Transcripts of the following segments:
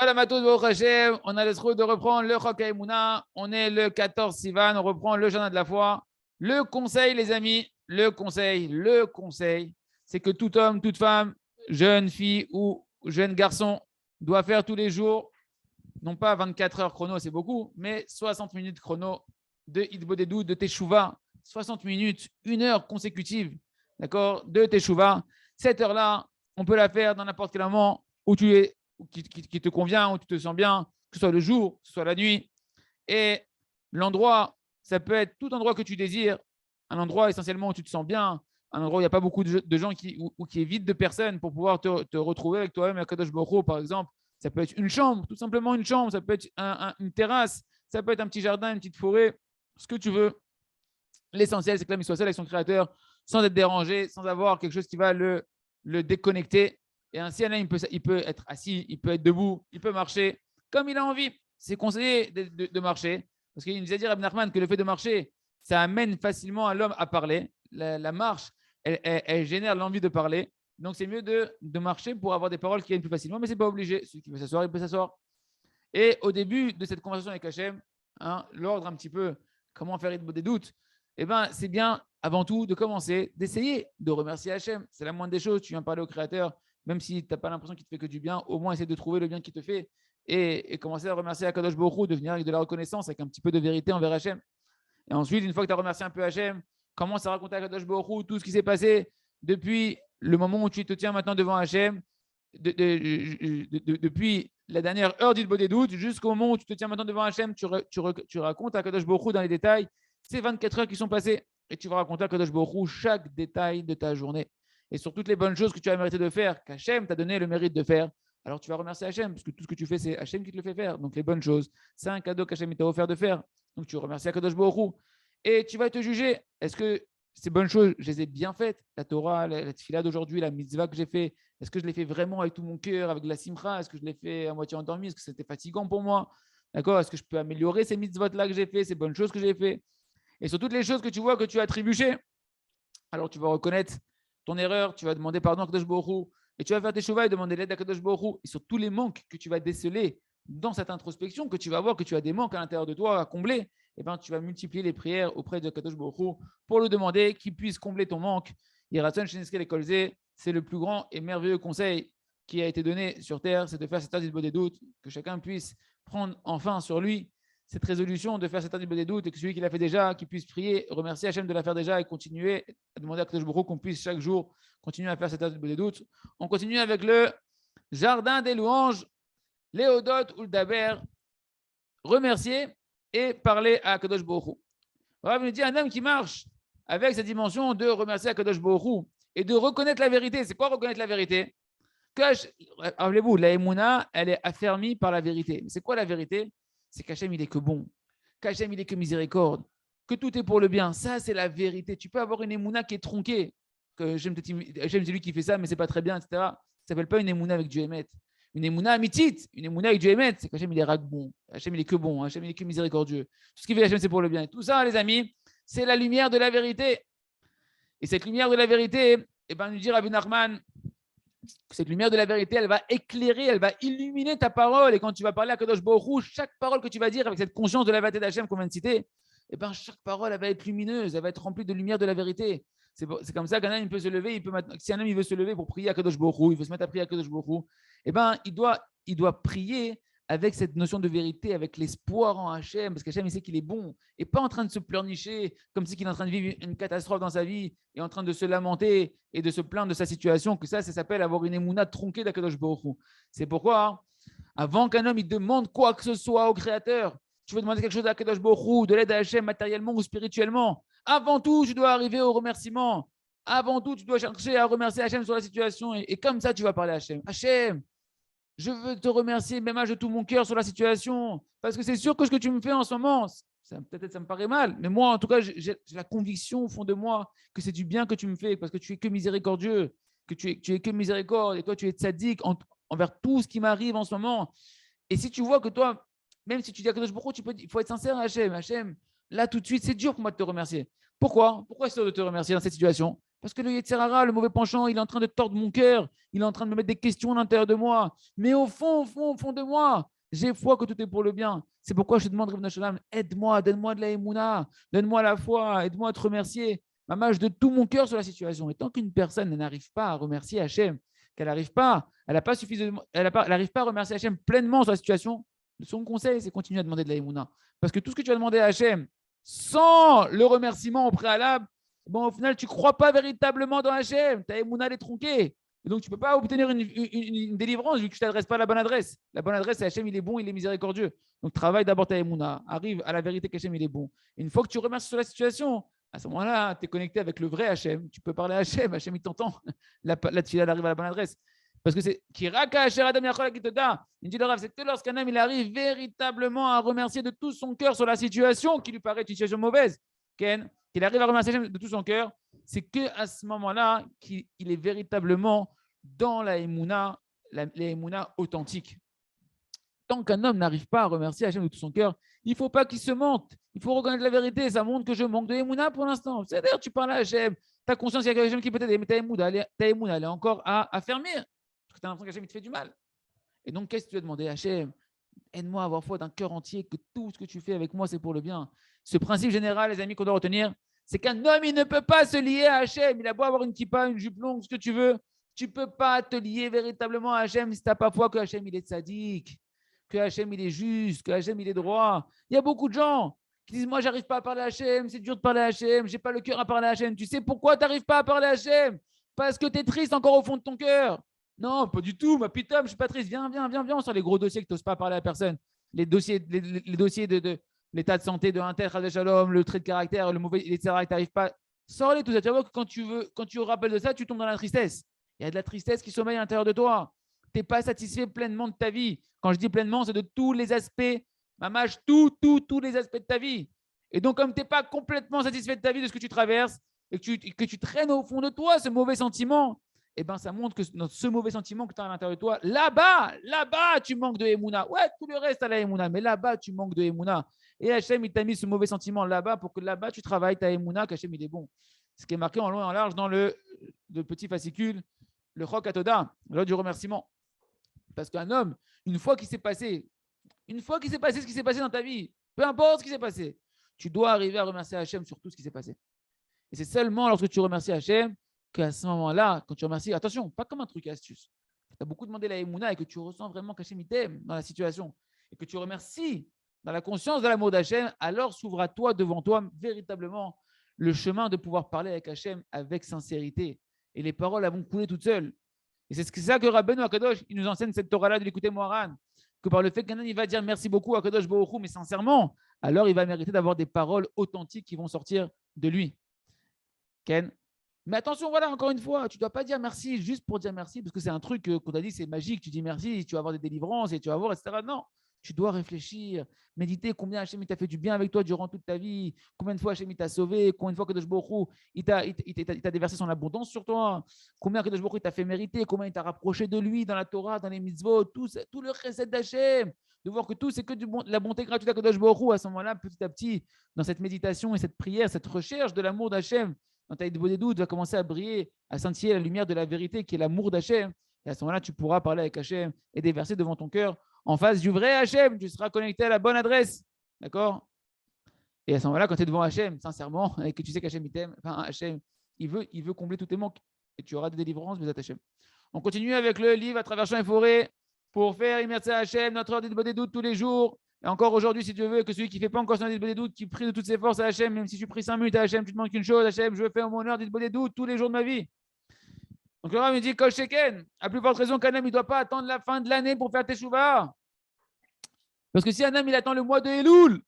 Shalom à tous, Baruch Hashem. On a le droit de reprendre le Chok HaEmuna. On est le 14 Sivan. On reprend le Jardin de la foi. Le conseil, les amis, le conseil, c'est que tout homme, toute femme, jeune fille ou jeune garçon doit faire tous les jours, non pas 24 heures chrono, c'est beaucoup, mais 60 minutes chrono de Hitbodedut, de Teshuvah. 60 minutes, 1 heure consécutive, d'accord, de Teshuvah. Cette heure-là, on peut la faire dans n'importe quel moment où tu es, qui te convient, où tu te sens bien, que ce soit le jour, que ce soit la nuit. Et l'endroit, ça peut être tout endroit que tu désires, un endroit essentiellement où tu te sens bien, un endroit où il n'y a pas beaucoup de gens ou qui est vide de personnes pour pouvoir te retrouver avec toi-même à Kadosh Baruch Hu, par exemple. Ça peut être une chambre, tout simplement une chambre, ça peut être une terrasse, ça peut être un petit jardin, une petite forêt, ce que tu veux. L'essentiel, c'est que l'homme soit seul avec son créateur, sans être dérangé, sans avoir quelque chose qui va le déconnecter. Et ainsi, il peut être assis, il peut être debout, il peut marcher comme il a envie. C'est conseillé de marcher. Parce qu'il nous a dit, Rabbi Nachman, que le fait de marcher, ça amène facilement à l'homme à parler. La marche, elle génère l'envie de parler. Donc, c'est mieux de marcher pour avoir des paroles qui viennent plus facilement, mais ce n'est pas obligé. Celui qui veut s'asseoir, il peut s'asseoir. Et au début de cette conversation avec Hachem, l'ordre un petit peu, comment faire des doutes, eh ben, c'est bien avant tout de commencer, d'essayer de remercier Hachem. C'est la moindre des choses. Tu viens parler au Créateur, même si tu n'as pas l'impression qu'il te fait que du bien, au moins essayer de trouver le bien qu'il te fait et commencer à remercier Akadosh Baruch Hu, de venir avec de la reconnaissance, avec un petit peu de vérité envers Hachem. Et ensuite, une fois que tu as remercié un peu Hachem, commence à raconter à Akadosh Baruch Hu tout ce qui s'est passé depuis le moment où tu te tiens maintenant devant Hachem, depuis la dernière heure d'Il des doutes jusqu'au moment où tu te tiens maintenant devant Hachem, tu racontes à Kadosh Baruch Hu dans les détails ces 24 heures qui sont passées et tu vas raconter à Kadosh Baruch Hu chaque détail de ta journée et sur toutes les bonnes choses que tu as mérité de faire, qu'Hachem t'a donné le mérite de faire. Alors tu vas remercier Hachem parce que tout ce que tu fais, c'est Hachem qui te le fait faire. Donc les bonnes choses, c'est un cadeau qu'Hachem t'a offert de faire. Donc tu remercies à Kadosh Baruch Hu et tu vas te juger. Est-ce que ces bonnes choses, je les ai bien faites? La Torah, la tefila d'aujourd'hui, la mitzvah que j'ai fait, est-ce que je l'ai fait vraiment avec tout mon cœur, avec de la simcha? Est-ce que je l'ai fait à moitié endormi? Est-ce que c'était fatigant pour moi? D'accord? Est-ce que je peux améliorer ces mitzvot-là que j'ai fait, ces bonnes choses que j'ai fait? Et sur toutes les choses que tu vois que tu as trébuché, alors tu vas reconnaître ton erreur, tu vas demander pardon à Kadosh Baruch Hu, et tu vas faire tes chouva et demander l'aide à Kadosh Baruch Hu. Et sur tous les manques que tu vas déceler dans cette introspection, que tu vas voir que tu as des manques à l'intérieur de toi à combler, eh ben, tu vas multiplier les prières auprès de Kadosh Baruch Hu pour lui demander qu'il puisse combler ton manque. Yiratzon Sheniske le Kolze, c'est le plus grand et merveilleux conseil qui a été donné sur terre, c'est de faire cette heure des doutes, que chacun puisse prendre enfin sur lui cette résolution de faire cette heure des doutes et que celui qui l'a fait déjà, qui puisse prier, remercier Hachem de la faire déjà et continuer à demander à Kadosh Baruch Hu qu'on puisse chaque jour continuer à faire cette heure des doutes. On continue avec le jardin des louanges, Léodot ou le Daber, remercier et parler à Kadosh Baruch Hu. Rav nous dit un homme qui marche avec cette dimension de remercier à Kadosh Baruch Hu et de reconnaître la vérité. C'est quoi reconnaître la vérité? Rappelez-vous, la Emouna, elle est affermie par la vérité. C'est quoi la vérité? C'est qu'Hachem, il est que bon, qu'Hachem, il est que miséricorde, que tout est pour le bien. Ça, c'est la vérité. Tu peux avoir une Emouna qui est tronquée, que Hachem, c'est lui qui fait ça, mais c'est pas très bien, etc. Ça ne s'appelle pas une Emouna avec Dieu émet. Une Emouna amitite, une Emouna avec Dieu émet, c'est qu'Hachem, il est bon. Hachem, il est que bon. Hachem, il est que miséricordieux. Tout ce qui fait Hachem, c'est pour le bien. Et tout ça, les amis, c'est la lumière de la vérité. Et cette lumière de la vérité, eh ben, nous dit Rabbi Nachman, cette lumière de la vérité, elle va éclairer, elle va illuminer ta parole. Et quand tu vas parler à Kadosh Baruch Hu, chaque parole que tu vas dire avec cette conscience de la vérité d'Hachem qu'on vient de citer, eh ben, chaque parole, elle va être lumineuse, elle va être remplie de lumière de la vérité. C'est comme ça qu'un homme peut se lever, si un homme il veut se lever pour prier à Kadosh Baruch Hu, il veut se mettre à prier à Kadosh Baruch Hu, eh ben, il doit prier avec cette notion de vérité, avec l'espoir en Hachem, parce qu'Hachem, il sait qu'il est bon, et pas en train de se pleurnicher, comme si il est en train de vivre une catastrophe dans sa vie, et en train de se lamenter et de se plaindre de sa situation, que ça s'appelle avoir une émouna tronquée d'Akadosh Baruch Hu. C'est pourquoi, avant qu'un homme il demande quoi que ce soit au Créateur, tu veux demander quelque chose à Akadosh Baruch Hu, de l'aide à Hachem matériellement ou spirituellement, avant tout, tu dois arriver au remerciement. Avant tout, tu dois chercher à remercier Hachem sur la situation, et comme ça, tu vas parler à Hachem. Hachem, je veux te remercier même de tout mon cœur sur la situation, parce que c'est sûr que ce que tu me fais en ce moment, peut-être ça me paraît mal, mais moi, en tout cas, j'ai la conviction au fond de moi que c'est du bien que tu me fais, parce que tu es que miséricordieux, que tu es que miséricorde, et toi, tu es tzaddik envers tout ce qui m'arrive en ce moment. Et si tu vois que toi, même si tu dis à Kadosh Baruch Hu, il faut être sincère à Hachem. Hachem, là, tout de suite, c'est dur pour moi de te remercier. Pourquoi c'est dur de te remercier dans cette situation? Parce que le Yetzer Hara, le mauvais penchant, il est en train de tordre mon cœur. Il est en train de me mettre des questions à l'intérieur de moi. Mais au fond, au fond de moi, j'ai foi que tout est pour le bien. C'est pourquoi je te demande, Rav Shalom, aide-moi, donne-moi de la émouna, donne-moi la foi, aide-moi à te remercier. Maman, de tout mon cœur sur la situation. Et tant qu'une personne n'arrive pas à remercier Hachem, qu'elle n'arrive pas, elle n'arrive pas à remercier Hachem pleinement sur la situation, son conseil, c'est continuer à demander de la émouna. Parce que tout ce que tu vas demander à Hachem sans le remerciement au préalable, bon, au final, tu ne crois pas véritablement dans Hachem. Ta émouna, elle est tronquée. Et donc, tu ne peux pas obtenir une délivrance vu que tu ne t'adresses pas à la bonne adresse. La bonne adresse, c'est Hachem, il est bon, il est miséricordieux. Donc, travaille d'abord ta émouna. Arrive à la vérité qu'Hachem, il est bon. Et une fois que tu remercies sur la situation, à ce moment-là, tu es connecté avec le vrai Hachem. Tu peux parler à Hachem. Hachem, il t'entend. Là, tu arrives à la bonne adresse. Parce que c'est Kiraka Asher Adam Yachol qui te da. Il dit le Rav, c'est que lorsqu'un homme il arrive véritablement à remercier de tout son cœur sur la situation qui lui paraît une situation mauvaise, Ken, qu'il arrive à remercier de tout son cœur, c'est qu'à ce moment-là qu'il est véritablement dans la Emouna, la Emouna authentique. Tant qu'un homme n'arrive pas à remercier Hachem de tout son cœur, il ne faut pas qu'il se mente. Il faut reconnaître la vérité. Ça montre que je manque de Emouna pour l'instant. C'est-à-dire, tu parles à Hachem, tu as conscience qu'il y a Hachem qui peut t'aider, mais ta Emouna, elle est encore à fermer. Parce que tu as l'impression qu'Hachem te fait du mal. Et donc, qu'est-ce que tu vas demander à Hachem? Aide-moi à avoir foi d'un cœur entier que tout ce que tu fais avec moi, c'est pour le bien. Ce principe général, les amis, qu'on doit retenir, c'est qu'un homme, il ne peut pas se lier à Hachem. Il a beau avoir une kippa, une jupe longue, ce que tu veux. Tu ne peux pas te lier véritablement à Hachem si tu n'as pas foi que Hachem, il est tzaddik, que Hachem, il est juste, que Hachem, il est droit. Il y a beaucoup de gens qui disent, moi, j'arrive pas à parler à Hachem, c'est dur de parler à Hachem, j'ai pas le cœur à parler à Hachem. Tu sais pourquoi tu n'arrives pas à parler à Hachem? Parce que tu es triste encore au fond de ton cœur. Non, pas du tout, ma putain, je ne suis pas triste. Viens, on sort les gros dossiers que tu n'oses pas parler à personne. Les dossiers de l'état de santé de Inter, Shalom, le trait de caractère, le mauvais, etc., tu n'arrives pas. Sors-les tout ça. Tu vas voir que quand tu rappelles de ça, tu tombes dans la tristesse. Il y a de la tristesse qui sommeille à l'intérieur de toi. Tu n'es pas satisfait pleinement de ta vie. Quand je dis pleinement, c'est de tous les aspects, mamage, tous les aspects de ta vie. Et donc, comme tu n'es pas complètement satisfait de ta vie, de ce que tu traverses, et que tu traînes au fond de toi ce mauvais sentiment, eh ben, ça montre que ce mauvais sentiment que tu as à l'intérieur de toi, là-bas, tu manques de Emouna. Ouais, tout le reste à la Emouna, mais là-bas, tu manques de Emouna. Et Hachem, il t'a mis ce mauvais sentiment là-bas pour que là-bas, tu travailles ta Emouna, qu'Hachem, il est bon. Ce qui est marqué en long et en large dans le petit fascicule, le Chok Atoda, l'ordre du remerciement. Parce qu'un homme, une fois qu'il s'est passé ce qui s'est passé dans ta vie, peu importe ce qui s'est passé, tu dois arriver à remercier Hachem sur tout ce qui s'est passé. Et c'est seulement lorsque tu remercies Hachem qu'à ce moment-là, quand tu remercies, attention, pas comme un truc astuce. Tu as beaucoup demandé la Emouna et que tu ressens vraiment qu'Hachem t'aime dans la situation et que tu remercies dans la conscience de l'amour d'Hachem, alors s'ouvre à toi, devant toi, véritablement le chemin de pouvoir parler avec Hachem avec sincérité. Et les paroles vont couler toutes seules. Et c'est ça que Rabbeinu Akadosh, il nous enseigne cette Torah-là de l'écouter Moharan, que par le fait qu'un homme il va dire merci beaucoup à Kadosh Baruch Hu, mais sincèrement, alors il va mériter d'avoir des paroles authentiques qui vont sortir de lui. Ken. Mais attention, voilà, encore une fois, tu ne dois pas dire merci juste pour dire merci, parce que c'est un truc qu'on a dit, c'est magique. Tu dis merci, tu vas avoir des délivrances et tu vas avoir, etc. Non, tu dois réfléchir, méditer combien Hachem t'a fait du bien avec toi durant toute ta vie, combien de fois Hachem t'a sauvé, combien de fois Kadosh Baruch Hu il t'a déversé son abondance sur toi, combien Kadosh Baruch Hu t'a fait mériter, combien il t'a rapproché de lui dans la Torah, dans les mitzvot, tout le recette d'Hachem, de voir que tout c'est que de la bonté gratuite à Kadosh Baruch Hu. À ce moment-là, petit à petit, dans cette méditation et cette prière, cette recherche de l'amour d'Hachem, dans ta des doutes, va commencer à briller, à scintiller la lumière de la vérité qui est l'amour d'Hachem. Et à ce moment-là, tu pourras parler avec Hachem et déverser devant ton cœur en face du vrai Hachem. Tu seras connecté à la bonne adresse. D'accord? Et à ce moment-là, quand tu es devant Hachem, sincèrement, et que tu sais qu'Hachem il t'aime, enfin, Hachem, il veut combler tous tes manques. Et tu auras des délivrances, mais à Hachem. On continue avec le livre à travers champs et forêts pour faire immerser Hachem, notre ordre des doutes tous les jours. Et encore aujourd'hui, si tu veux, que celui qui ne fait pas encore son ordre des doutes, qui prie de toutes ses forces à Hachem, même si tu pries 5 minutes à Hachem, tu te demandes qu'une chose, Hachem, je veux faire mon ordre des doutes tous les jours de ma vie. Donc le Rav me dit, Kol Sheken, à plus forte raison qu'un homme, il ne doit pas attendre la fin de l'année pour faire Teshuvah. Parce que si un homme, il attend le mois de Elul,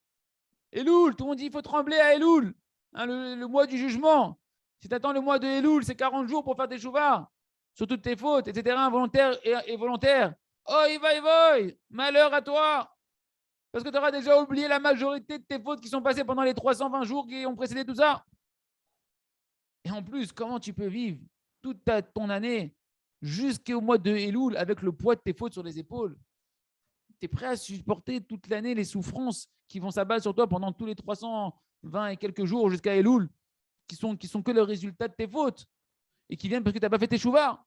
tout le monde dit, il faut trembler à Elul, hein, le mois du jugement. Si tu attends le mois de Elul, c'est 40 jours pour faire Teshuvah, sur toutes tes fautes, etc., involontaires et volontaires. Oh, malheur à toi. Parce que tu auras déjà oublié la majorité de tes fautes qui sont passées pendant les 320 jours qui ont précédé tout ça. Et en plus, comment tu peux vivre toute ton année jusqu'au mois de Elul avec le poids de tes fautes sur les épaules? Tu es prêt à supporter toute l'année les souffrances qui vont s'abattre sur toi pendant tous les 320 et quelques jours jusqu'à Elul, qui sont que le résultat de tes fautes. et qui viennent parce que tu n'as pas fait tes chouvas.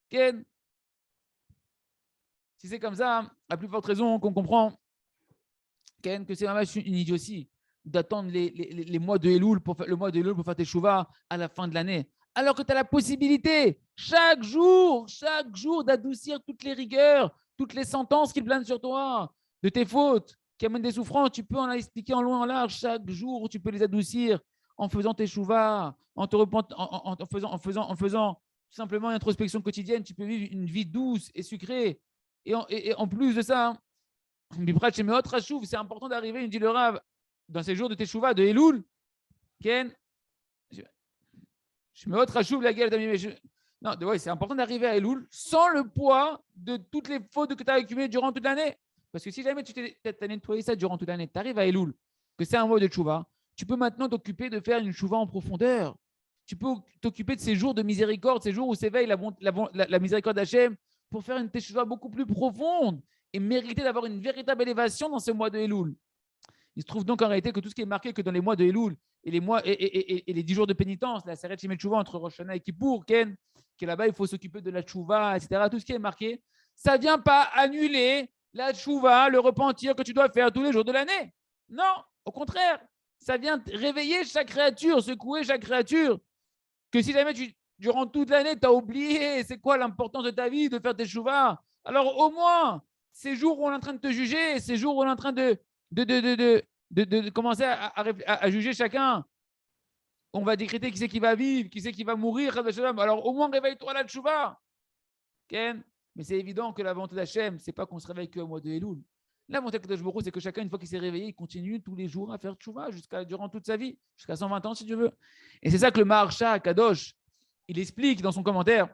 Ken, si c'est comme ça, à plus forte raison qu'on comprend Ken, que c'est vraiment une idiotie d'attendre les mois de Elul pour faire, le mois de Elul pour faire tes chouvas à la fin de l'année. Alors que tu as la possibilité, chaque jour, d'adoucir toutes les rigueurs, toutes les sentences qui planent sur toi, de tes fautes, qui amènent des souffrances. Tu peux en expliquer en long en large. Chaque jour, tu peux les adoucir en faisant tes chouvas, en faisant tout simplement une introspection quotidienne. Tu peux vivre une vie douce et sucrée. Et en plus de ça, c'est important d'arriver, il me dit le Rav, dans ces jours de Teshuvah, de Elul, Ken, je me hâte Rachouv la gueule d'amis. Non, ouais, c'est important d'arriver à Elul sans le poids de toutes les fautes que tu as accumulées durant toute l'année. Parce que si jamais tu as nettoyé ça durant toute l'année, tu arrives à Elul, que c'est un mois de Teshuvah, tu peux maintenant t'occuper de faire une Teshuvah en profondeur. Tu peux t'occuper de ces jours de miséricorde, ces jours où s'éveille la miséricorde d'Hachem pour faire une Teshuvah beaucoup plus profonde et mériter d'avoir une véritable élévation dans ce mois de Elul. Il se trouve donc en réalité que tout ce qui est marqué que dans les mois de Elul et les 10 jours de pénitence, la Seret Shemel Teshuvah entre Rosh Hashanah et Kippour, Ken, que là-bas il faut s'occuper de la Teshuvah, etc. Tout ce qui est marqué, ça ne vient pas annuler la Teshuvah, le repentir que tu dois faire tous les jours de l'année. Non, au contraire, ça vient réveiller chaque créature, secouer chaque créature. Que si jamais durant toute l'année, tu as oublié c'est quoi l'importance de ta vie, de faire tes Teshuvah, alors au moins, ces jours où on est en train de te juger, ces jours où on est en train de commencer à juger chacun. On va décréter qui c'est qui va vivre, qui c'est qui va mourir. Alors au moins réveille-toi la tchouva. Ken, mais c'est évident que la volonté d'Hachem, c'est pas qu'on se réveille qu'au mois de Elul. La volonté de Kadosh Baruch Hu, c'est que chacun, une fois qu'il s'est réveillé, il continue tous les jours à faire tchouva durant toute sa vie, jusqu'à 120 ans si tu veux. Et c'est ça que le Maharsha Kadosh, il explique dans son commentaire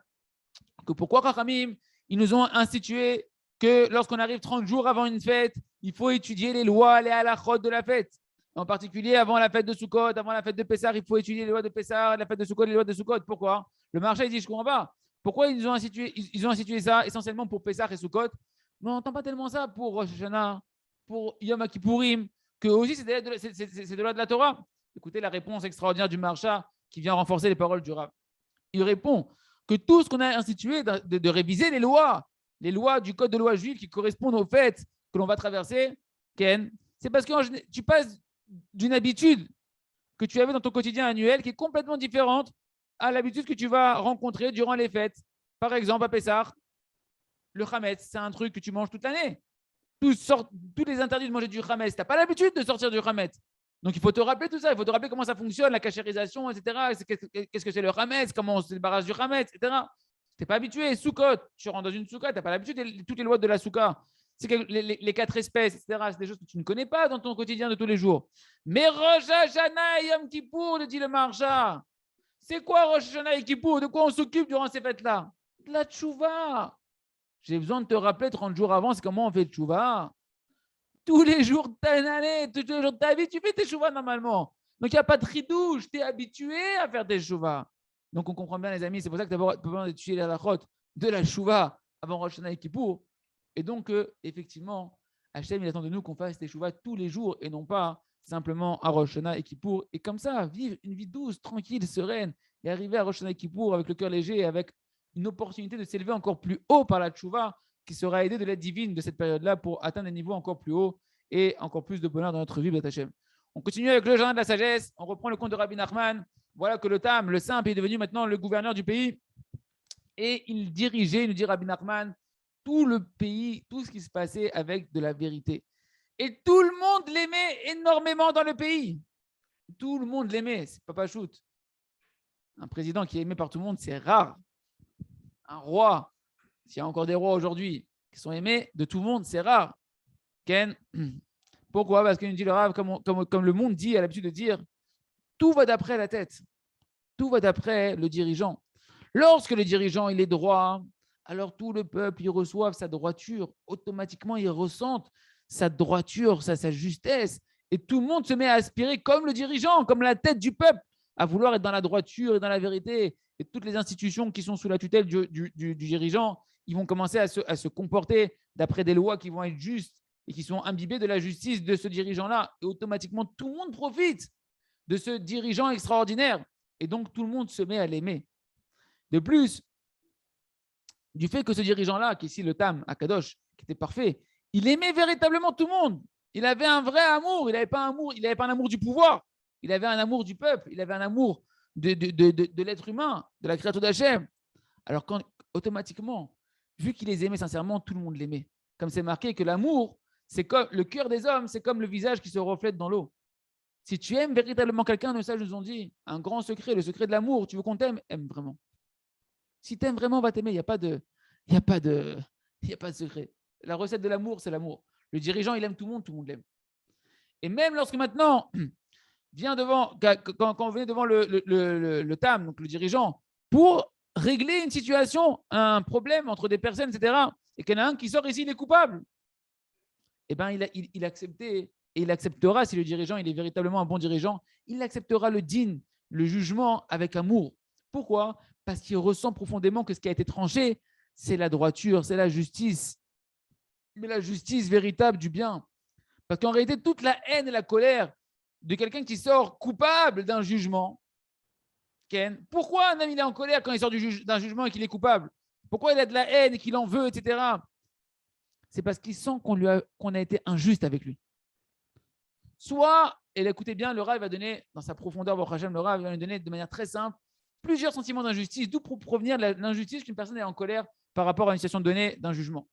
que pourquoi Chachamim, ils nous ont institué que lorsqu'on arrive 30 jours avant une fête, il faut étudier les lois, les halachot de la fête. En particulier, avant la fête de Sukkot, avant la fête de Pessah, il faut étudier les lois de Pessah, la fête de Sukkot, les lois de Sukkot. Pourquoi? Le marché dit, je ne comprends pas. Pourquoi ils ont institué ça essentiellement pour Pessah et Sukkot? Mais on n'entend pas tellement ça pour Rosh Hashanah, pour Yom Kippourim, que aussi c'est de loi de la Torah. Écoutez la réponse extraordinaire du Maharsha qui vient renforcer les paroles du Rav. Il répond que tout ce qu'on a institué de réviser les lois du code de loi juive qui correspondent aux fêtes que l'on va traverser, Ken, c'est parce que tu passes d'une habitude que tu avais dans ton quotidien annuel qui est complètement différente à l'habitude que tu vas rencontrer durant les fêtes. Par exemple, à Pessah, le Hametz, c'est un truc que tu manges toute l'année. Tous les interdits de manger du Hametz, tu n'as pas l'habitude de sortir du Hametz. Donc, il faut te rappeler tout ça. Il faut te rappeler comment ça fonctionne, la cachérisation, etc. Qu'est-ce que c'est le Hametz, comment on se débarrasse du Hametz, etc. Tu n'es pas habitué. Soukot, tu rentres dans une souka, tu n'as pas l'habitude de toutes les lois de la souka. C'est que les 4 espèces, etc. C'est des choses que tu ne connais pas dans ton quotidien de tous les jours. Mais Rosh Hashanah et Yom Kippour, dit le Maharsha. C'est quoi Rosh Hashanah et Kippour? De quoi on s'occupe durant ces fêtes-là? De la tchouva. J'ai besoin de te rappeler 30 jours avant, c'est comment on fait tchouva. Tous les jours de ta année, tous les jours de ta vie, tu fais tes tchouva normalement. Donc, il n'y a pas de ridouche. Tu es habitué à faire tes tchouva. Donc, on comprend bien, les amis. C'est pour ça que tu as besoin d'étudier la halachot de la tchouva avant Rosh Hashanah et Kippour. Et donc, effectivement, Hachem, il attend de nous qu'on fasse des chouvas tous les jours et non pas simplement à Rosh Hashanah et Kippour. Et comme ça, vivre une vie douce, tranquille, sereine et arriver à Rosh Hashanah et Kippour avec le cœur léger et avec une opportunité de s'élever encore plus haut par la tchouva qui sera aidée de l'aide divine de cette période-là pour atteindre des niveaux encore plus hauts et encore plus de bonheur dans notre vie, B'at Hachem. On continue avec le jardin de la sagesse. On reprend le conte de Rabbi Nachman. Voilà que le Tam, le simple, est devenu maintenant le gouverneur du pays. Et il dirigeait, nous dit Rabbi Nachman, tout le pays, tout ce qui se passait avec de la vérité. Et tout le monde l'aimait énormément dans le pays. Tout le monde l'aimait, c'est Papa Shoot. Un président qui est aimé par tout le monde, c'est rare. Un roi, s'il y a encore des rois aujourd'hui qui sont aimés de tout le monde, c'est rare. Ken, pourquoi? Parce qu'il nous dit le Rav, comme le monde dit, a l'habitude de dire, tout va d'après la tête. Tout va d'après le dirigeant. Lorsque le dirigeant il est droit, alors tout le peuple, il reçoit sa droiture. Automatiquement, ils ressentent sa droiture, sa justesse. Et tout le monde se met à aspirer comme le dirigeant, comme la tête du peuple, à vouloir être dans la droiture et dans la vérité. Et toutes les institutions qui sont sous la tutelle du dirigeant, ils vont commencer à se comporter d'après des lois qui vont être justes et qui sont imbibées de la justice de ce dirigeant-là. Et automatiquement, tout le monde profite de ce dirigeant extraordinaire. Et donc, tout le monde se met à l'aimer. De plus, du fait que ce dirigeant-là, qui est ici le Tam, Akadosh, qui était parfait, il aimait véritablement tout le monde. Il avait un vrai amour. Il n'avait pas un amour du pouvoir. Il avait un amour du peuple. Il avait un amour de l'être humain, de la créature d'Hachem. Alors, automatiquement, vu qu'il les aimait sincèrement, tout le monde l'aimait. Comme c'est marqué que l'amour, c'est comme le cœur des hommes, c'est comme le visage qui se reflète dans l'eau. Si tu aimes véritablement quelqu'un, nos sages nous ont dit, un grand secret, le secret de l'amour, tu veux qu'on t'aime, aime vraiment. Si tu aimes vraiment, on va t'aimer. Il n'y a pas de secret. La recette de l'amour, c'est l'amour. Le dirigeant, il aime tout le monde l'aime. Et même lorsque maintenant, quand on venait devant le TAM, donc le dirigeant, pour régler une situation, un problème entre des personnes, etc., et qu'il y en a un qui sort ici, il est coupable, eh bien, il acceptait, et il acceptera, si le dirigeant il est véritablement un bon dirigeant, il acceptera le din, le jugement avec amour. Pourquoi ? Parce qu'il ressent profondément que ce qui a été tranché, c'est la droiture, c'est la justice, mais la justice véritable du bien. Parce qu'en réalité, toute la haine et la colère de quelqu'un qui sort coupable d'un jugement, Ken, pourquoi un homme il est en colère quand il sort d'un jugement et qu'il est coupable ? Pourquoi il a de la haine et qu'il en veut, etc. C'est parce qu'il sent qu'on a été injuste avec lui. Soit, et écoutez bien, le Rav va donner, dans sa profondeur, le Rav va lui donner de manière très simple plusieurs sentiments d'injustice, d'où pour provenir l'injustice qu'une personne est en colère par rapport à une situation donnée d'un jugement.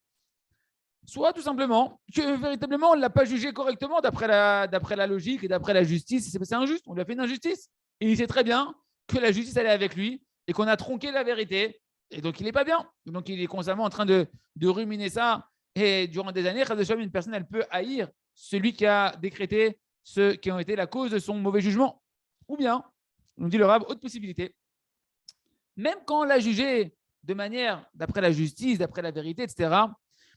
Soit tout simplement que véritablement on ne l'a pas jugé correctement d'après la logique et d'après la justice. C'est injuste, on lui a fait une injustice. Et il sait très bien que la justice elle est avec lui et qu'on a tronqué la vérité. Et donc il n'est pas bien. Donc il est constamment en train de ruminer ça. Et durant des années, une personne elle peut haïr celui qui a décrété ceux qui ont été la cause de son mauvais jugement. Ou bien, on dit le Rav, autre possibilité. Même quand on l'a jugé de manière d'après la justice, d'après la vérité, etc.,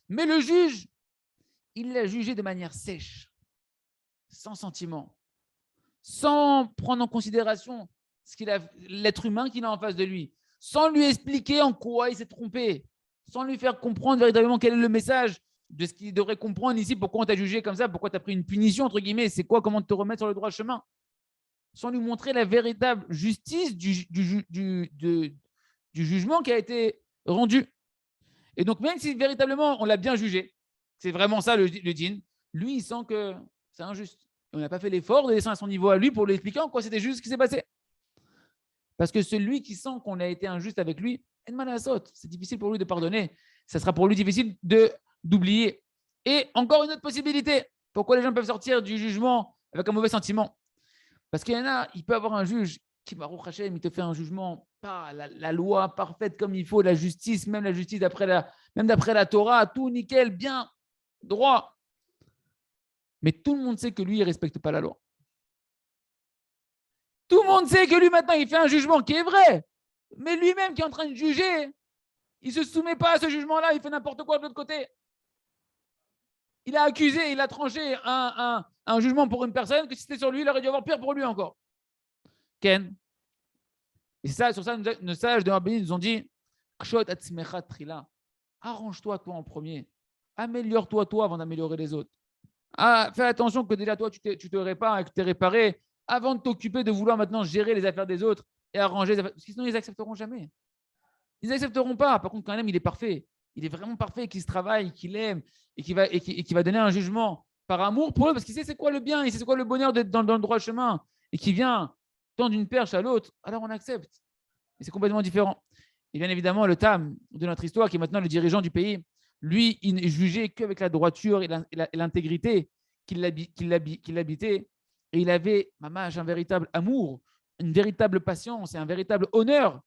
mais le juge, il l'a jugé de manière sèche, sans sentiment, sans prendre en considération l'être humain qu'il a en face de lui, sans lui expliquer en quoi il s'est trompé, sans lui faire comprendre véritablement quel est le message de ce qu'il devrait comprendre ici, pourquoi on t'a jugé comme ça, pourquoi tu as pris une punition, entre guillemets, c'est quoi, comment te remettre sur le droit chemin, sans lui montrer la véritable justice du jugement qui a été rendu. Et donc, même si véritablement on l'a bien jugé, c'est vraiment ça le djinn, lui, il sent que c'est injuste. On n'a pas fait l'effort de descendre à son niveau à lui pour lui expliquer en quoi c'était juste ce qui s'est passé. Parce que celui qui sent qu'on a été injuste avec lui, c'est difficile pour lui de pardonner. Ça sera pour lui difficile d'oublier. Et encore une autre possibilité. Pourquoi les gens peuvent sortir du jugement avec un mauvais sentiment ? Parce qu'il y en a, il peut avoir un juge qui, Baruch Hashem, il te fait un jugement, pas la loi parfaite comme il faut, la justice, même la justice même d'après la Torah, tout nickel, bien, droit. Mais tout le monde sait que lui, il ne respecte pas la loi. Tout le monde sait que lui, maintenant, il fait un jugement qui est vrai. Mais lui-même qui est en train de juger, il ne se soumet pas à ce jugement-là, il fait n'importe quoi de l'autre côté. Il a accusé, il a tranché un jugement pour une personne que si c'était sur lui, il aurait dû avoir pire pour lui encore. Ken. Et ça, sur ça, nos sages de Rabbini nous ont dit arrange-toi toi en premier. Améliore-toi toi avant d'améliorer les autres. Fais attention que déjà toi, tu te répares et que tu es réparé avant de t'occuper de vouloir maintenant gérer les affaires des autres et arranger les affaires. Parce que sinon, ils n'accepteront jamais. Ils n'accepteront pas. Par contre, quand même, il est parfait. Il est vraiment parfait, qu'il se travaille, qu'il aime et qu'il va donner un jugement par amour pour eux parce qu'il sait c'est quoi le bien, il sait c'est quoi le bonheur d'être dans le droit chemin et qui vient tendre une perche à l'autre, alors on accepte. Et c'est complètement différent. Et bien évidemment, le Tam de notre histoire, qui est maintenant le dirigeant du pays, lui, il n'est jugé qu'avec la droiture et l'intégrité qu'il habitait. Et il avait, mamash, un véritable amour, une véritable patience et un véritable honneur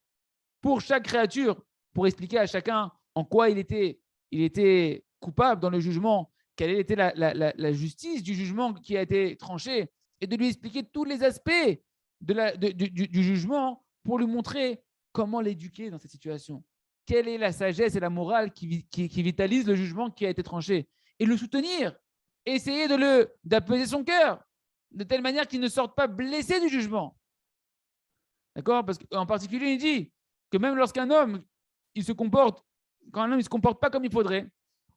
pour chaque créature, pour expliquer à chacun en quoi il était coupable dans le jugement, quelle était la justice du jugement qui a été tranché, et de lui expliquer tous les aspects du jugement pour lui montrer comment l'éduquer dans cette situation. Quelle est la sagesse et la morale qui vitalise le jugement qui a été tranché, et le soutenir, essayer d'apaiser son cœur, de telle manière qu'il ne sorte pas blessé du jugement. D'accord ? Parce qu'en particulier, il dit que même lorsqu'un homme, quand un homme ne se comporte pas comme il faudrait,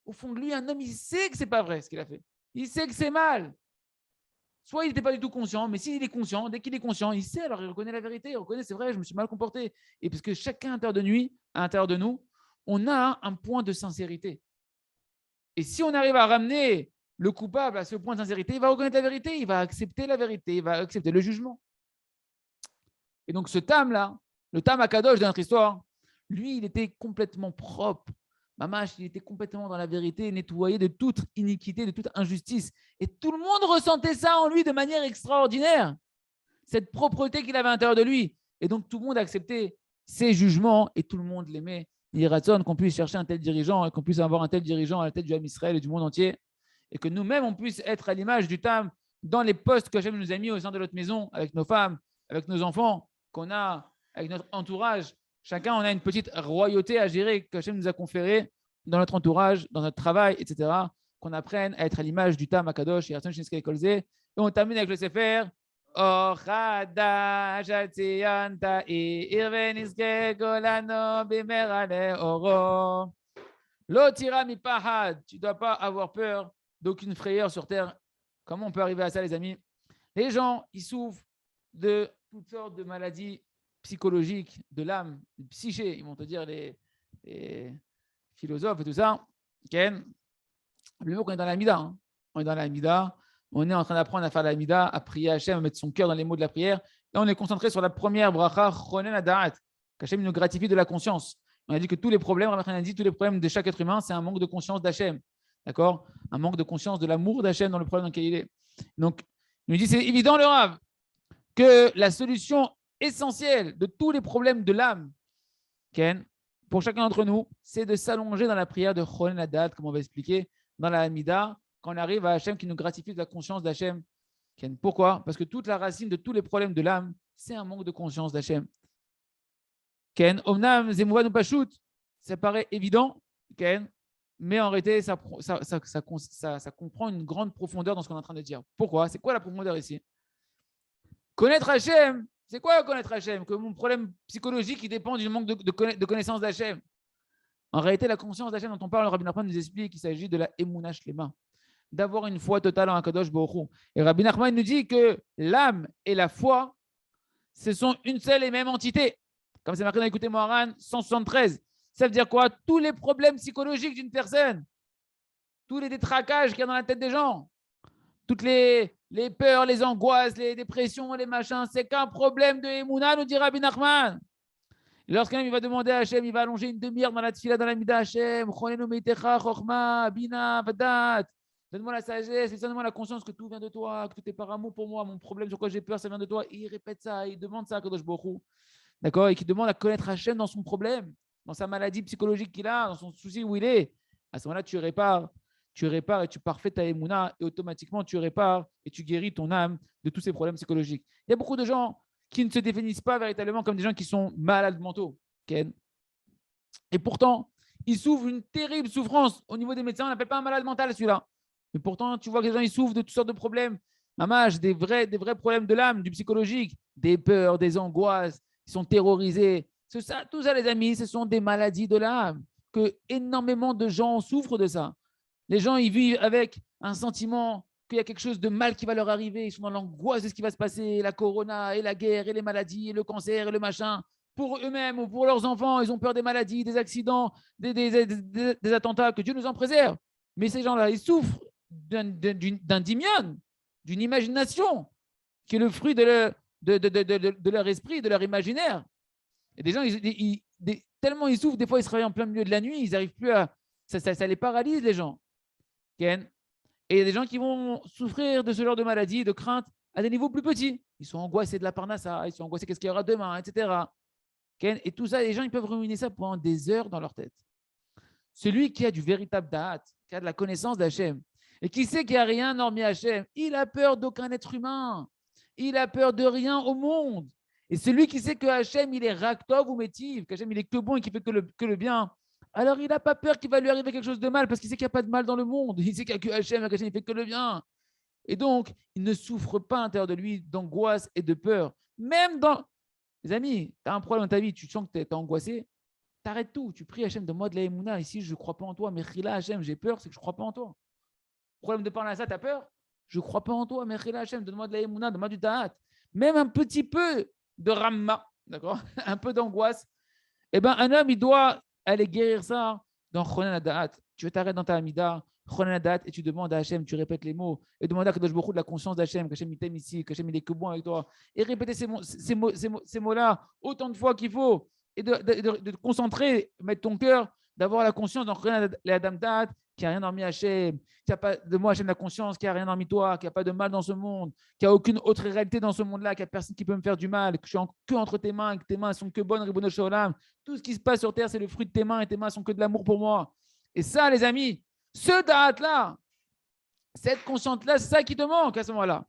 au fond de lui, un homme, il sait que ce n'est pas vrai ce qu'il a fait. Il sait que c'est mal. soit il n'était pas du tout conscient, mais s'il est conscient, dès qu'il est conscient, il sait, alors il reconnaît la vérité, il reconnaît, c'est vrai, je me suis mal comporté. Et parce que chacun à l'intérieur de nous, on a un point de sincérité. Et si on arrive à ramener le coupable à ce point de sincérité, il va reconnaître la vérité, il va accepter la vérité, il va accepter le jugement. Et donc ce Tam-là, le Tam Akadosh de notre histoire, lui, il était complètement propre. Mamash, il était complètement dans la vérité, nettoyé de toute iniquité, de toute injustice. Et tout le monde ressentait ça en lui de manière extraordinaire, cette propreté qu'il avait à l'intérieur de lui. Et donc tout le monde acceptait ses jugements et tout le monde l'aimait. Il raconte qu'on puisse chercher un tel dirigeant et qu'on puisse avoir un tel dirigeant à la tête du Ham Israël et du monde entier. Et que nous-mêmes, on puisse être à l'image du Tam dans les postes que Hachem nous a mis au sein de notre maison, avec nos femmes, avec nos enfants, qu'on a avec notre entourage. Chacun, on a une petite royauté à gérer que Hachem nous a conférée dans notre entourage, dans notre travail, etc. Qu'on apprenne à être à l'image du Tam Akadosh et on termine avec le Sefer. Tu ne dois pas avoir peur d'aucune frayeur sur terre. Comment on peut arriver à ça, les amis? Les gens, ils souffrent de toutes sortes de maladies psychologiques, de l'âme, du psyché, ils vont te dire les philosophes et tout ça. Ken, le mot qu'on est dans la Mida, hein. On est dans la Mida, on est en train d'apprendre à faire la Mida, à prier à Hachem, à mettre son cœur dans les mots de la prière, et on est concentré sur la première bracha, Chonen Adaat, qu'Hachem nous gratifie de la conscience. On a dit que tous les problèmes, on a dit tous les problèmes de chaque être humain, c'est un manque de conscience d'Hachem, d'accord? Un manque de conscience de l'amour d'Hachem dans le problème dans lequel il est. Donc, il nous dit, c'est évident le Rav, que la solution essentielle de tous les problèmes de l'âme, Ken, pour chacun d'entre nous, c'est de s'allonger dans la prière de Chonen Adaat, comme on va expliquer, dans la Hamida, quand on arrive à Hachem qui nous gratifie de la conscience d'Hachem. Ken, pourquoi? Parce que toute la racine de tous les problèmes de l'âme, c'est un manque de conscience d'Hachem. Ken, Omnam, Zemouvan ou Pachout, ça paraît évident, Ken, mais en réalité, ça comprend une grande profondeur dans ce qu'on est en train de dire. Pourquoi? C'est quoi la profondeur ici? Connaître Hachem, c'est quoi connaître Hachem? Que mon problème psychologique, il dépend du manque de connaissance d'Hachem. En réalité, la conscience d'Hachem dont on parle, le Rabbi Nachman nous explique qu'il s'agit de la Emunah Shlema, d'avoir une foi totale en Akadosh Baruch Hu. Et Rabbi Nachman nous dit que l'âme et la foi, ce sont une seule et même entité. Comme c'est marqué dans Écoutez Moharan 173. Ça veut dire quoi? Tous les problèmes psychologiques d'une personne, tous les détraquages qu'il y a dans la tête des gens, toutes les peurs, les angoisses, les dépressions, les machins, c'est qu'un problème de Emunah, nous dit Rabbi Nachman. Lorsqu'un il va demander à Hachem, il va allonger une demi-heure dans la tfila, dans la mida Hachem, Bina, Vadat. Donne-moi la sagesse, donne-moi la conscience que tout vient de toi, que tout est par amour pour moi, mon problème sur quoi j'ai peur, ça vient de toi. Et il répète ça, il demande ça à Kadosh Baruch Hu. D'accord? Et qui demande à connaître Hachem dans son problème, dans sa maladie psychologique qu'il a, dans son souci où il est. À ce moment-là, tu répares et tu parfaites ta émouna et automatiquement tu répares et tu guéris ton âme de tous ces problèmes psychologiques. Il y a beaucoup de gens qui ne se définissent pas véritablement comme des gens qui sont malades mentaux. Ken. Et pourtant, ils souffrent une terrible souffrance. Au niveau des médecins, on n'appelle pas un malade mental celui-là. Mais pourtant, tu vois que les gens ils souffrent de toutes sortes de problèmes. Mamage, des vrais problèmes de l'âme, du psychologique, des peurs, des angoisses, ils sont terrorisés. Tout ça, les amis, ce sont des maladies de l'âme. Que énormément de gens souffrent de ça. Les gens, ils vivent avec un sentiment qu'il y a quelque chose de mal qui va leur arriver. Ils sont dans l'angoisse de ce qui va se passer, la corona, et la guerre, et les maladies, et le cancer, et le machin. Pour eux-mêmes ou pour leurs enfants, ils ont peur des maladies, des accidents, des attentats, que Dieu nous en préserve. Mais ces gens-là, ils souffrent d'un dimion, d'une imagination, qui est le fruit de leur esprit, de leur imaginaire. Et des gens, tellement ils souffrent, des fois ils se réveillent en plein milieu de la nuit, ils n'arrivent plus à... Ça les paralyse, les gens. Ken. Et il y a des gens qui vont souffrir de ce genre de maladie, de crainte, à des niveaux plus petits. Ils sont angoissés de la parnassa, ils sont angoissés qu'est-ce qu'il y aura demain, etc. Ken. Et tout ça, les gens, ils peuvent ruminer ça pendant des heures dans leur tête. Celui qui a du véritable da'at, qui a de la connaissance d'Hachem, et qui sait qu'il n'y a rien hormis Hachem, il a peur d'aucun être humain. Il a peur de rien au monde. Et celui qui sait que Hachem, il est Raktov ou Métiv, qu'Hachem, il est que bon et qui fait que le bien, alors il n'a pas peur qu'il va lui arriver quelque chose de mal parce qu'il sait qu'il n'y a pas de mal dans le monde. Il sait qu'il n'y a que Hachem, qu'Hachem, il fait que le bien. Et donc, il ne souffre pas à l'intérieur de lui d'angoisse et de peur. Même dans... Les amis, tu as un problème dans ta vie, tu sens que tu es angoissé, t'arrêtes tout. Tu pries Hachem, donne-moi de la Emouna. Ici, je ne crois pas en toi. Mais Chila, Hachem, j'ai peur, c'est que je ne crois pas en toi. Problème de parler à ça, tu as peur. je ne crois pas en toi, mais Hachem, donne-moi de la émouna, donne-moi du da'at. Même un petit peu de ramma, d'accord, un peu d'angoisse. Eh bien, un homme, il doit aller guérir ça dans Chonan Da'at. Tu t'arrêtes dans ta Amida, Chonan Da'at, et tu demandes à Hachem, tu répètes les mots, et demande à Kadosh Baruch Hu de la conscience d'Hachem, qu'Hachem il t'aime ici, qu'Hachem il est que bon avec toi, et répéter ces mots-là autant de fois qu'il faut, et de te concentrer, mettre ton cœur, d'avoir la conscience dans Chonan Da'at, qu'il n'y a rien hormis Hachem, qu'il n'y a pas de moi, Hachem, la conscience, qu'il n'y a rien hormis toi, qu'il n'y a pas de mal dans ce monde, qu'il n'y a aucune autre réalité dans ce monde-là, qu'il n'y a personne qui peut me faire du mal, que je suis que entre tes mains, que tes mains sont que bonnes, Ribono Shel Olam. Tout ce qui se passe sur terre, c'est le fruit de tes mains et tes mains sont que de l'amour pour moi. Et ça, les amis, ce da'at-là, cette conscience-là, c'est ça qui te manque à ce moment-là.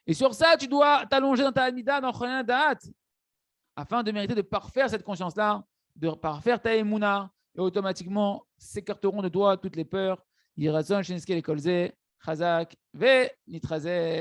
Et sur ça, tu dois t'allonger dans ta amida, dans Chonan Da'at, afin de mériter de parfaire cette conscience-là, de parfaire ta émouna, et automatiquement s'écarteront de toi toutes les peurs. Yirazon, Shinske, Kolze, Chazak, Ve, Nitrazeh.